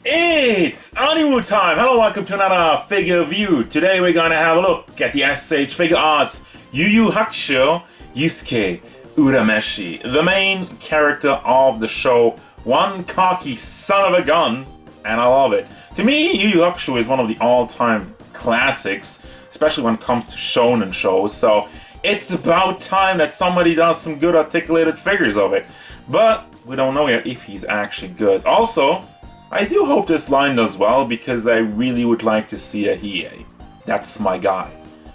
It's Animu time! Hello, welcome to another figure view. Today we're gonna have a look at the SH Figuarts Yu Yu Hakusho Yusuke Urameshi, the main character of the show. One cocky son of a gun, and I love it. To me, Yu Yu Hakusho is one of the all-time classics, especially when it comes to Shōnen shows, so it's about time that somebody does some good articulated figures of it. But we don't know yet if he's actually good. Also, I do hope this line does well because I really would like to see a Hiei. That's my guy.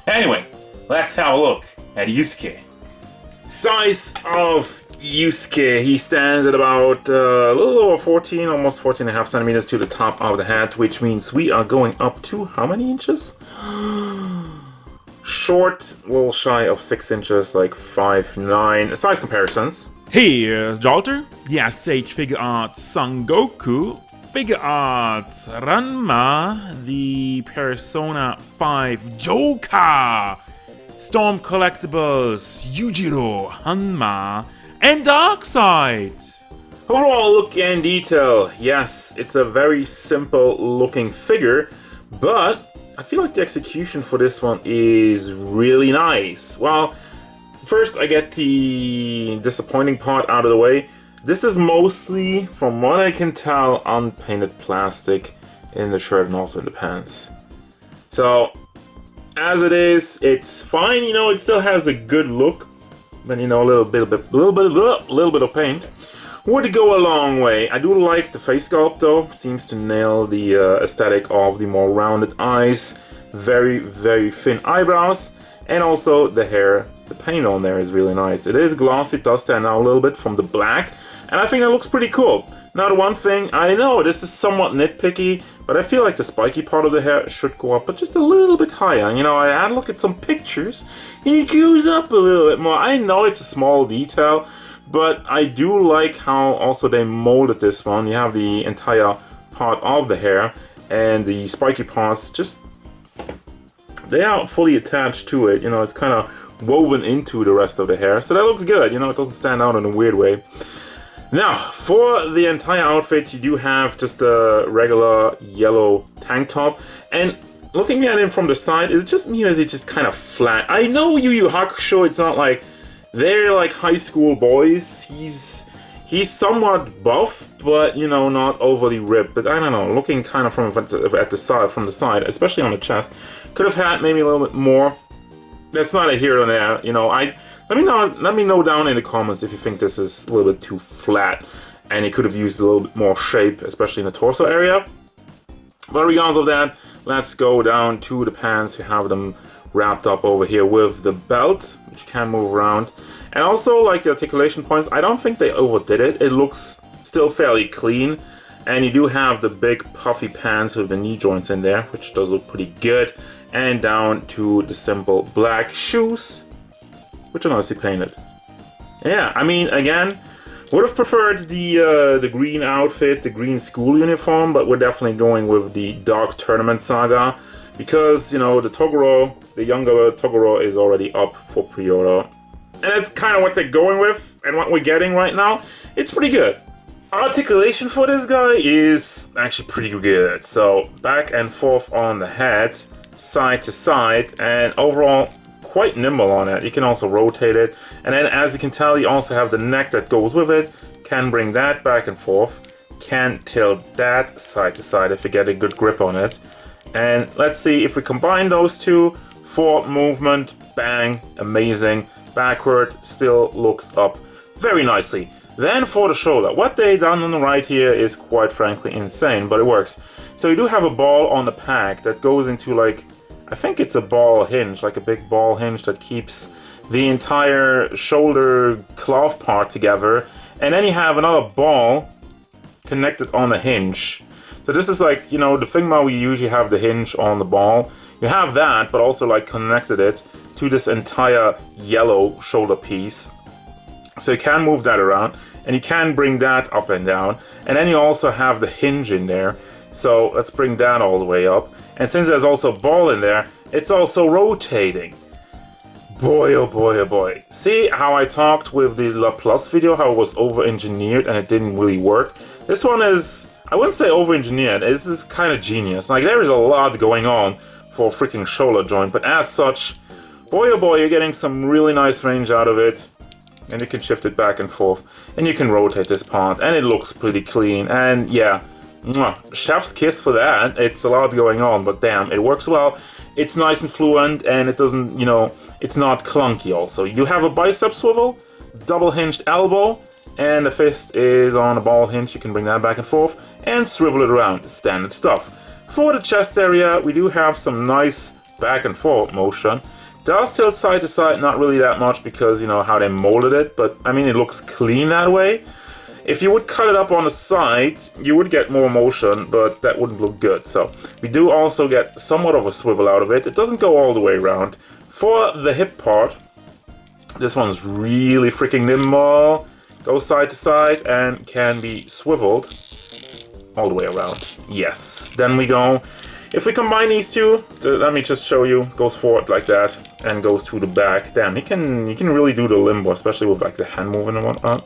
Anyway, let's have a look at Yusuke. Size of Yusuke, he stands at about a little over 14, almost 14 and a half centimeters to the top of the head, which means we are going up to how many inches? Short, a little shy of 6 inches, like 5'9". Size comparisons. Here's Jalter, the SH Figuarts Sangoku, Figuarts Ranma, the Persona 5 Joker, Storm Collectibles Yujiro Hanma, and Darkside. Overall look and detail, yes, it's a very simple looking figure, but I feel like the execution for this one is really nice. Well, first I get the disappointing part out of the way. This is mostly, from what I can tell, unpainted plastic in the shirt and also in the pants. So, as it is, it's fine. You know, it still has a good look, but you know, a little bit of paint would go a long way. I do like the face sculpt though. Seems to nail the aesthetic of the more rounded eyes, very, very thin eyebrows, and also the hair. The paint on there is really nice. It is glossy, it does stand out a little bit from the black, and I think that looks pretty cool. Now the one thing, I know this is somewhat nitpicky, but I feel like the spiky part of the hair should go up, but just a little bit higher. You know, I had a look at some pictures, and it goes up a little bit more. I know it's a small detail, but I do like how also they molded this one. You have the entire part of the hair, and the spiky parts just, they are fully attached to it. You know, it's kind of woven into the rest of the hair, so that looks good. You know, it doesn't stand out in a weird way. Now, for the entire outfit, you do have just a regular yellow tank top, and looking at him from the side, is it just me or is it just kind of flat? I know Yu Yu Hakusho, it's not like they're like high school boys. He's somewhat buff, but you know, not overly ripped. But I don't know, looking kind of from the side, especially on the chest, could have had maybe a little bit more. That's not a here or there, you know. Let me know down in the comments if you think this is a little bit too flat and it could have used a little bit more shape, especially in the torso area. But regardless of that, let's go down to the pants. You have them wrapped up over here with the belt, which can move around. And also, like the articulation points, I don't think they overdid it. It looks still fairly clean. And you do have the big puffy pants with the knee joints in there, which does look pretty good. And down to the simple black shoes, which are nicely painted. Yeah, I mean, again, would have preferred the green outfit, the green school uniform, but we're definitely going with the Dark Tournament Saga because, you know, the younger Toguro is already up for pre-order. And that's kind of what they're going with and what we're getting right now. It's pretty good. Articulation for this guy is actually pretty good. So back and forth on the head, side to side, and overall quite nimble on it. You can also rotate it, and then as you can tell, you also have the neck that goes with it. Can bring that back and forth, can tilt that side to side if you get a good grip on it. And let's see if we combine those two. Forward movement, bang, amazing. Backward still looks up very nicely. Then for the shoulder, what they done on the right here is quite frankly insane, but it works. So you do have a ball on the pack that goes into, like, I think it's a ball hinge, like a big ball hinge that keeps the entire shoulder cloth part together. And then you have another ball connected on the hinge. So this is like, you know, the thing where we usually have the hinge on the ball. You have that, but also like connected it to this entire yellow shoulder piece. So you can move that around, and you can bring that up and down. And then you also have the hinge in there. So let's bring that all the way up. And since there's also a ball in there, it's also rotating. Boy, oh boy, oh boy. See how I talked with the La Plus video, how it was over-engineered and it didn't really work? This one is, I wouldn't say over-engineered, this is kind of genius. Like, there is a lot going on for a freaking shoulder joint, but as such, boy oh boy, you're getting some really nice range out of it. And you can shift it back and forth, and you can rotate this part, and it looks pretty clean, and yeah, chef's kiss for that. It's a lot going on, but damn, it works well. It's nice and fluent, and it doesn't, you know, it's not clunky also. You have a bicep swivel, double hinged elbow, and the fist is on a ball hinge. You can bring that back and forth, and swivel it around, standard stuff. For the chest area, we do have some nice back and forth motion. Does tilt side to side, not really that much because, you know, how they molded it, but I mean, it looks clean that way. If you would cut it up on the side, you would get more motion, but that wouldn't look good. So we do also get somewhat of a swivel out of it. It doesn't go all the way around. For the hip part, this one's really freaking nimble. Goes side to side and can be swiveled all the way around. Yes, then we go. If we combine these two, let me just show you. Goes forward like that and goes to the back. Damn, you can really do the limbo, especially with like the hand moving and whatnot.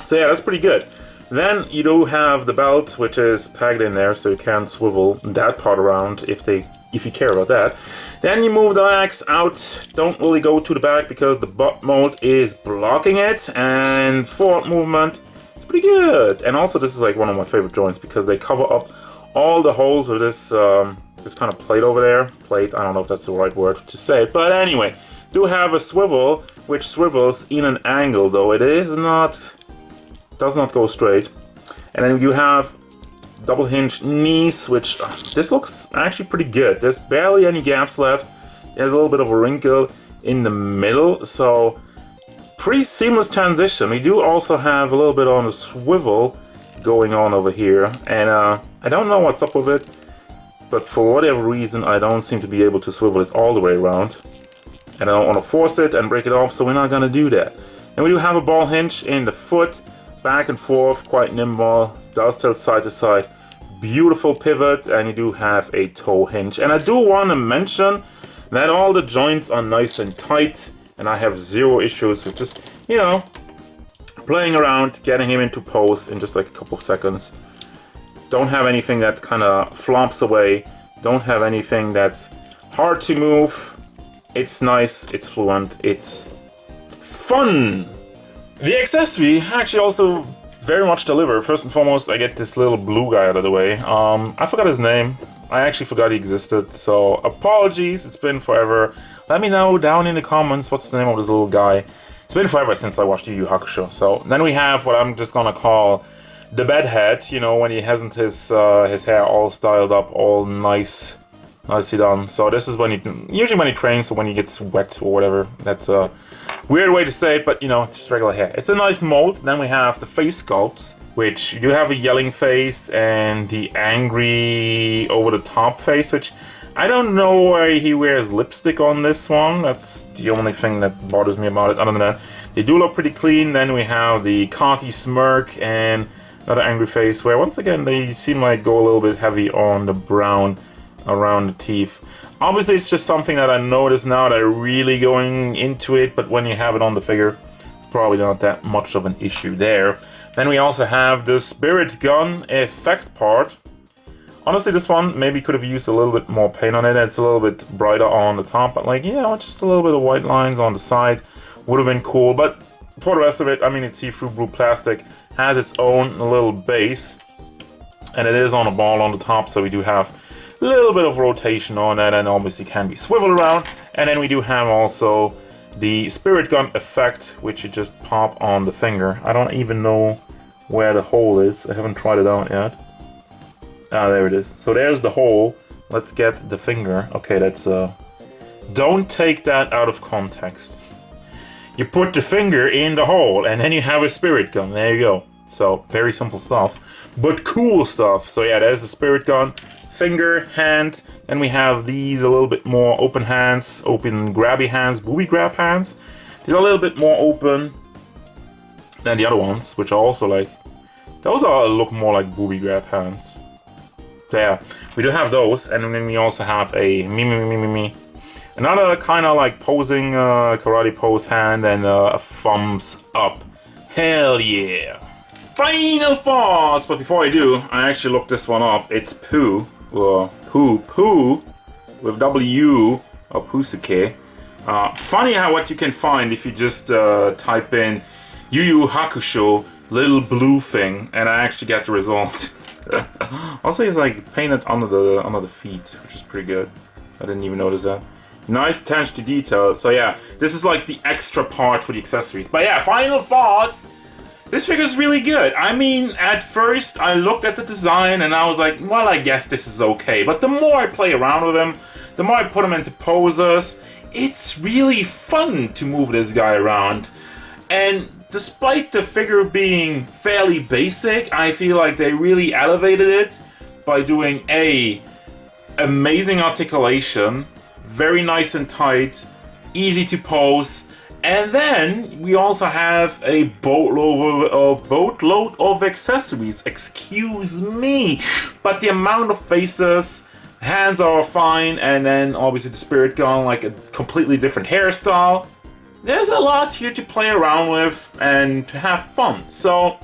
So yeah, that's pretty good. Then you do have the belt, which is pegged in there, so you can swivel that part around if you care about that. Then you move the legs out. Don't really go to the back because the butt mode is blocking it, and forward movement is pretty good. And also, this is like one of my favorite joints because they cover up all the holes with this this kind of plate over there. Plate, I don't know if that's the right word to say it, but anyway, do have a swivel which swivels in an angle, though it does not go straight. And then you have double hinged knees, which this looks actually pretty good. There's barely any gaps left. There's a little bit of a wrinkle in the middle, so pretty seamless transition. We do also have a little bit on the swivel going on over here, and I don't know what's up with it, but for whatever reason I don't seem to be able to swivel it all the way around, and I don't want to force it and break it off, so we're not gonna do that. And we do have a ball hinge in the foot, back and forth, quite nimble, does tilt side to side, beautiful pivot, and you do have a toe hinge. And I do want to mention that all the joints are nice and tight, and I have zero issues with just, you know, playing around, getting him into pose in just like a couple of seconds. Don't have anything that kind of flops away. Don't have anything that's hard to move. It's nice, it's fluent, it's fun. The accessory actually also very much deliver. First and foremost, I get this little blue guy out of the way. I forgot his name. I actually forgot he existed, so apologies, it's been forever. Let me know down in the comments what's the name of this little guy. It's been forever since I watched Yu Yu Hakusho. So then we have what I'm just gonna call the bedhead, you know, when he hasn't his hair all styled up, all nicely done. So this is when usually when he trains, or when he gets wet or whatever. That's a weird way to say it, but you know, it's just regular hair. It's a nice mold. Then we have the face sculpts, which you do have a yelling face and the angry over-the-top face, which I don't know why he wears lipstick on this one. That's the only thing that bothers me about it. Other than that, they do look pretty clean. Then we have the cocky smirk and another angry face, where once again they seem like go a little bit heavy on the brown around the teeth. Obviously, it's just something that I notice now that I'm really going into it, but when you have it on the figure, it's probably not that much of an issue there. Then we also have the spirit gun effect part. Honestly, this one maybe could have used a little bit more paint on it. It's a little bit brighter on the top, but like, you know, just a little bit of white lines on the side would have been cool. But for the rest of it, I mean, it's see-through blue plastic, has its own little base, and it is on a ball on the top, so we do have a little bit of rotation on it, and obviously can be swiveled around. And then we do have also the spirit gun effect, which you just pop on the finger. I don't even know where the hole is. I haven't tried it out yet. Ah, there it is. So there's the hole. Let's get the finger. Okay, that's don't take that out of context. You put the finger in the hole, and then you have a spirit gun. There you go. So, very simple stuff, but cool stuff. So yeah, there's the spirit gun. Finger, hand, and we have these a little bit more open hands, open grabby hands, booby grab hands. These are a little bit more open than the other ones, which are also like, those are look more like booby grab hands. So yeah, we do have those, and then we also have a another kind of like posing karate pose hand, and a thumbs up. Hell yeah! final thoughts, but before I do, I actually looked this one up. It's Poo, or Poo, with W, or Pusuke. Funny how what you can find if you just type in Yu Yu Hakusho, little blue thing, and I actually get the result. Also, it's like painted under the feet, which is pretty good. I didn't even notice that. Nice attention to detail. So yeah, this is like the extra part for the accessories. But yeah, final thoughts. This figure is really good. I mean, at first I looked at the design and I was like, well, I guess this is okay. But the more I play around with him, the more I put him into poses, it's really fun to move this guy around. And despite the figure being fairly basic, I feel like they really elevated it by doing amazing articulation, very nice and tight, easy to pose, and then we also have a boatload of accessories. Excuse me, but the amount of faces, hands are fine, and then obviously the spirit gun, like a completely different hairstyle. There's a lot here to play around with and to have fun. So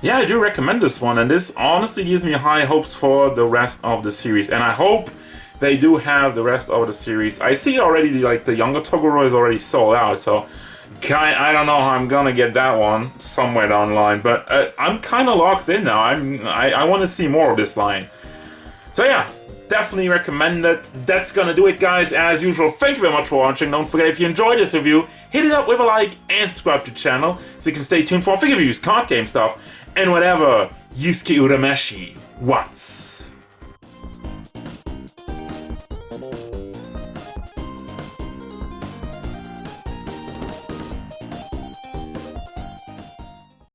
yeah, I do recommend this one, and this honestly gives me high hopes for the rest of the series, and I hope they do have the rest of the series. I see already like the younger Toguro is already sold out, so I don't know how I'm gonna get that one somewhere down the line, but I'm kind of locked in now. I want to see more of this line. So yeah, definitely recommend it. That's gonna do it, guys. As usual, thank you very much for watching. Don't forget, if you enjoyed this review, hit it up with a like and subscribe to the channel so you can stay tuned for figure reviews, card game stuff, and whatever Yusuke Urameshi wants.